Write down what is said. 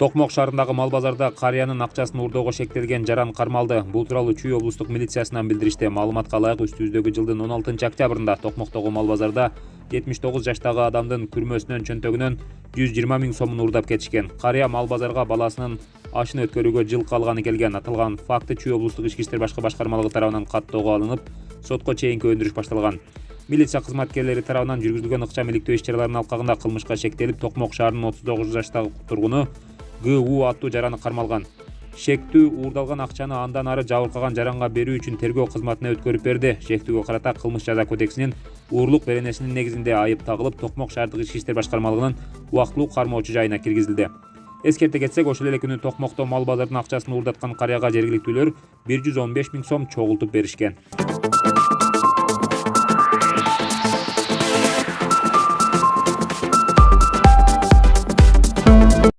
Токмок шаарындагы мал базарда карыянын акчасын уурдоого шектелген жаран кармалды. Бул тууралуу Чүй облустук милициясынан билдиришти. Маалыматка ылайык үстүбүздөгү жылдын 16-октябрында Токмоктогу мал базарда 79 жаштагы адамдын күрмөсүнөн чөнтөгүнөн 120 миң сомун уурдап кетишкен. Карыя мал базарга баласынын ашын өткөрүүгө жылкы алганы келген. Аталган факты Чүй облустук ички иштер башкы башкармалыгы тарабынан каттоого алынып, сотко чейинки өндүрүш башталган. Милиция кызматкерлери тарабынан жүргүзүлгөн ыкчам иликтөө иш-чараларынын алкагында кылмышка шектелип, Токмок шаарынын 39 жаштагы тургуну ГУ аттуу жараны кармалган. Шектүү уурдалган акчаны андан ары жабыркаган жаранга берүү үчүн тергөө кызматына өткөрүп берди. Шектүүгө карата кылмыш жаза кодексинин уурлук беренесинин негизинде айып тагылып, Токмок шаардык ички иштер башкармалыгынын убактылуу кармоочу жайына киргизилди. Эскерте кетсек, ошол эле күнү Токмокто мал базардын акчасын уурдаткан карыяга жергиликтүүлөр 115 миң сом чогултуп беришкен.